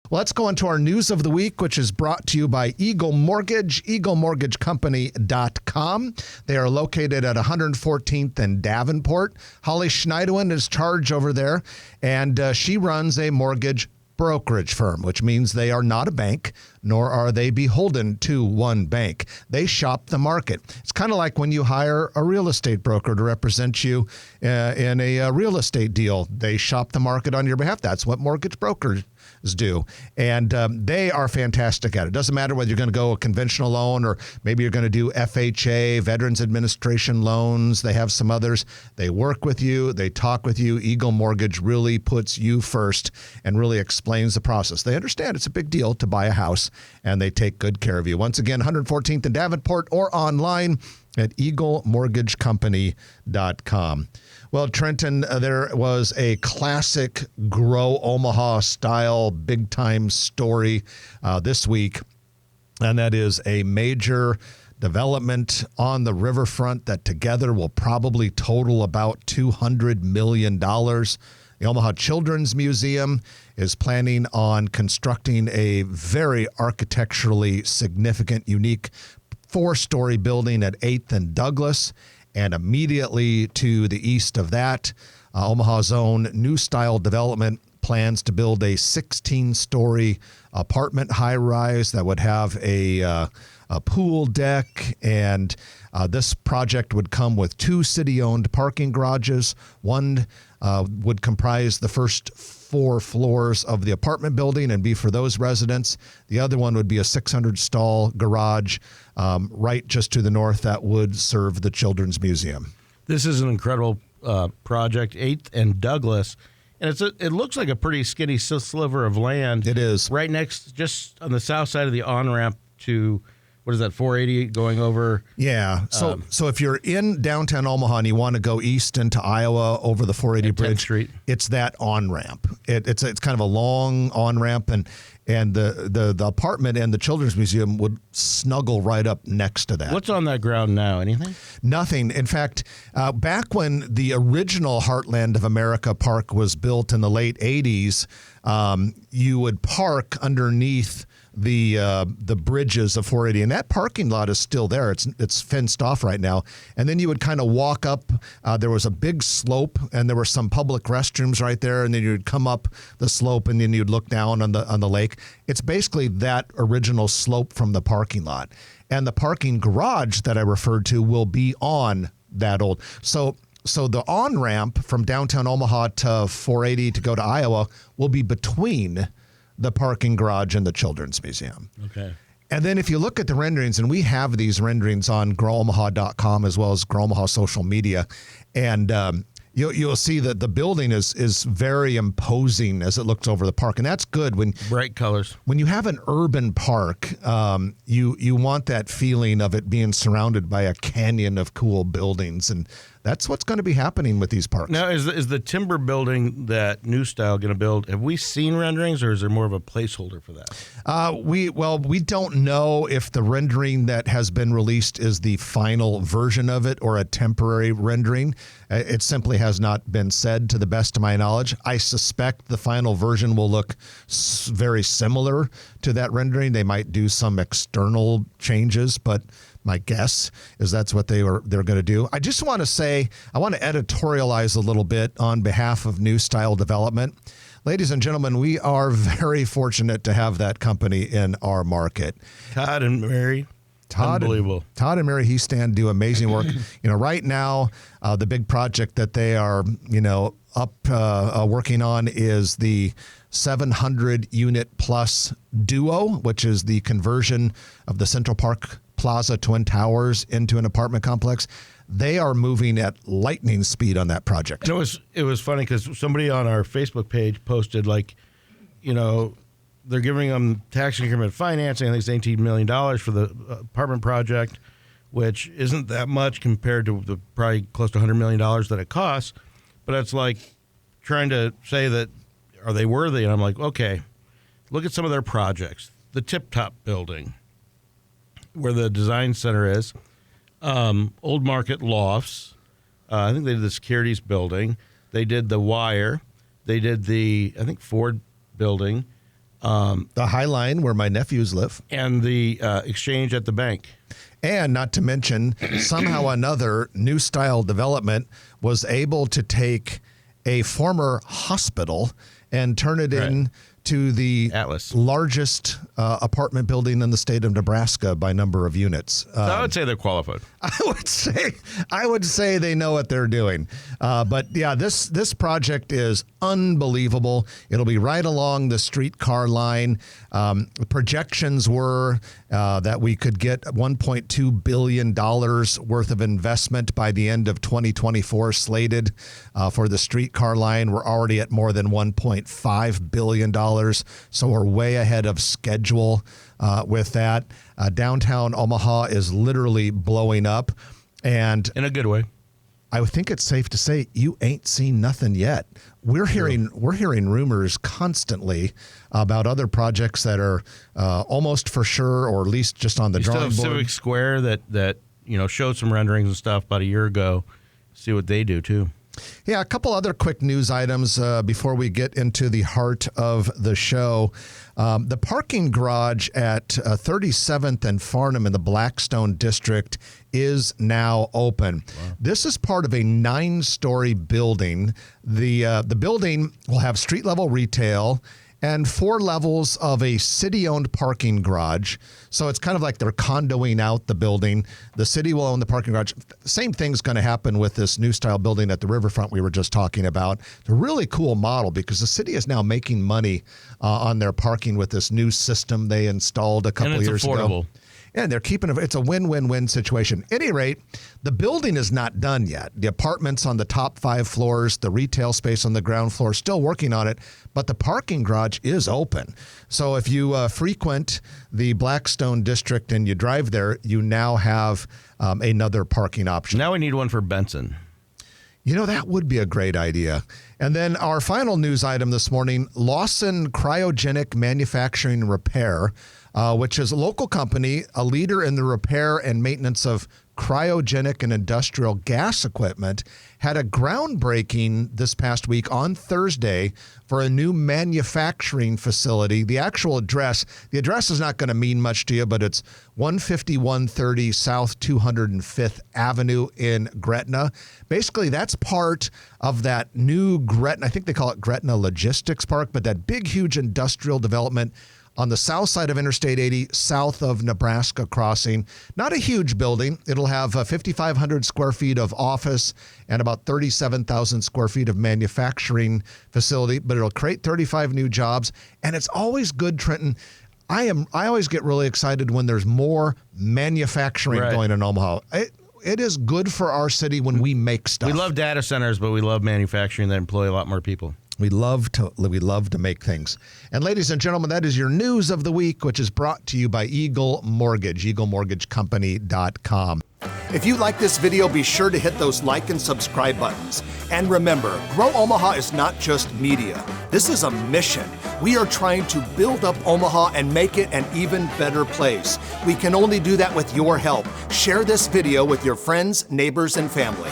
Well, let's go into our news of the week, which is brought to you by Eagle Mortgage, eaglemortgagecompany.com. They are located at 114th and Davenport. Holly Schneiderwin is charged over there, and she runs a mortgage brokerage firm, which means they are not a bank, nor are they beholden to one bank. They shop the market. It's kind of like when you hire a real estate broker to represent you in a real estate deal. They shop the market on your behalf. That's what mortgage brokers do. And they are fantastic at it. Doesn't matter whether you're going to go a conventional loan or maybe you're going to do FHA, Veterans Administration loans. They have some others. They work with you. They talk with you. Eagle Mortgage really puts you first and really explains the process. They understand it's a big deal to buy a house, and they take good care of you. Once again, 114th in Davenport or online at eaglemortgagecompany.com. Well, Trenton, there was a classic Grow Omaha style big time story this week, and that is a major development on the riverfront that together will probably total about $200 million. The Omaha Children's Museum is planning on constructing a very architecturally significant, unique 4-story building at 8th and Douglas. And immediately to the east of that, Omaha's own New Style Development plans to build a 16-story apartment high-rise that would have a pool deck. And this project would come with 2 city-owned parking garages. One would comprise the first 4 floors of the apartment building and be for those residents. The other one would be a 600-stall garage right just to the north that would serve the Children's Museum. This is an incredible project, 8th and Douglas, and it looks like a pretty skinny sliver of land. It is. Right next, just on the south side of the on-ramp to, what is that, 480 going over? Yeah. So if you're in downtown Omaha and you want to go east into Iowa over the 480 bridge, Street. It's that on-ramp. It's kind of a long on-ramp, and the apartment and the Children's Museum would snuggle right up next to that. What's on that ground now? Anything? Nothing. In fact, back when the original Heartland of America Park was built in the late 80s, you would park underneath the bridges of 480, and that parking lot is still there. It's fenced off right now. And then you would kind of walk up. There was a big slope, and there were some public restrooms right there. And then you'd come up the slope, and then you'd look down on the lake. It's basically that original slope from the parking lot, and the parking garage that I referred to will be on that old. So the on-ramp from downtown Omaha to 480 to go to Iowa will be between the parking garage and the Children's Museum. Okay. And then if you look at the renderings, and we have these renderings on growomaha.com as well as Grow Omaha social media, and you'll see that the building is very imposing as it looks over the park, and that's good. When bright colors. When you have an urban park, you want that feeling of it being surrounded by a canyon of cool buildings, and that's what's going to be happening with these parks. Now, is the timber building that New Style going to build, have we seen renderings, or is there more of a placeholder for that? We don't know if the rendering that has been released is the final version of it or a temporary rendering. It simply has not been said, to the best of my knowledge. I suspect the final version will look very similar to that rendering. They might do some external changes, but my guess is that's what they're going to do. I just want to say, I want to editorialize a little bit on behalf of New Style Development. Ladies and gentlemen, we are very fortunate to have that company in our market. Todd and Mary. Unbelievable. Todd and Mary Heastand do amazing work. Right now, the big project that they are, up working on is the 700 unit plus Duo, which is the conversion of the Central Park Plaza Twin Towers into an apartment complex. They are moving at lightning speed on that project. And it was funny because somebody on our Facebook page posted, they're giving them tax increment financing. I think it's $18 million for the apartment project, which isn't that much compared to the probably close to $100 million that it costs. But it's like trying to say that, are they worthy? And I'm like, okay, look at some of their projects. The Tip Top building, where the design center is, Old Market Lofts. I think they did the Securities building. They did the Wire. They did the, I think, Ford building. The High Line, where my nephews live. and the exchange at the bank. And not to mention, somehow or another, New Style Development was able to take a former hospital and turn it into the Atlas. largest apartment building in the state of Nebraska by number of units. So I would say they're qualified. I would say they know what they're doing. But yeah, this project is unbelievable. It'll be right along the streetcar line. Projections were that we could get $1.2 billion worth of investment by the end of 2024 slated for the streetcar line. We're already at more than $1.5 billion. So we're way ahead of schedule with that. Downtown Omaha is literally blowing up. And In a good way. I would think it's safe to say you ain't seen nothing yet. We're hearing rumors constantly about other projects that are almost for sure, or at least just on the You still drawing have board. Civic Square that showed some renderings and stuff about a year ago. See what they do too. Yeah, a couple other quick news items before we get into the heart of the show. The parking garage at 37th and Farnham in the Blackstone district is now open. Wow. This is part of a 9-story building. The building will have street-level retail and 4 levels of a city-owned parking garage. So it's kind of like they're condoing out the building. The city will own the parking garage. Same thing's going to happen with this New Style building at the riverfront we were just talking about. It's a really cool model because the city is now making money on their parking with this new system they installed a couple years ago. And it's affordable. And they're keeping it's a win-win-win situation. At any rate, the building is not done yet. The apartments on the top 5 floors, the retail space on the ground floor, still working on it, but the parking garage is open. So if you frequent the Blackstone district and you drive there, you now have another parking option. Now we need one for Benson. That would be a great idea. And then our final news item this morning, Lawson Cryogenic Manufacturing Repair, which is a local company, a leader in the repair and maintenance of cryogenic and industrial gas equipment, had a groundbreaking this past week on Thursday for a new manufacturing facility. The address is not going to mean much to you, but it's 15130 South 205th Avenue in Gretna. Basically, that's part of that new Gretna, I think they call it Gretna Logistics Park, but that big, huge industrial development on the south side of Interstate 80, south of Nebraska Crossing. Not a huge building. It'll have 5,500 square feet of office and about 37,000 square feet of manufacturing facility, but it'll create 35 new jobs. And it's always good, Trenton. I always get really excited when there's more manufacturing going in Omaha. It is good for our city when we make stuff. We love data centers, but we love manufacturing that employ a lot more people. We love to make things. And ladies and gentlemen, that is your news of the week, which is brought to you by Eagle Mortgage, eaglemortgagecompany.com. If you like this video, be sure to hit those like and subscribe buttons. And remember, Grow Omaha is not just media. This is a mission. We are trying to build up Omaha and make it an even better place. We can only do that with your help. Share this video with your friends, neighbors, and family.